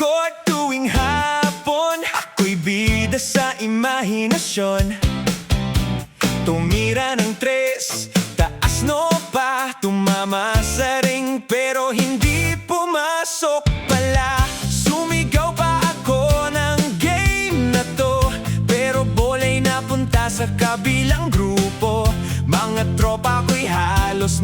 court tuwing hapon. Ako'y bida sa imahinasyon. Tumira ng tres, taas no pa, tumama sa ring pero hindi pumasok pala. Sumigaw pa ako ng game na to, pero bola'y napunta sa kabilang grupo. Mga tropa ko'y halos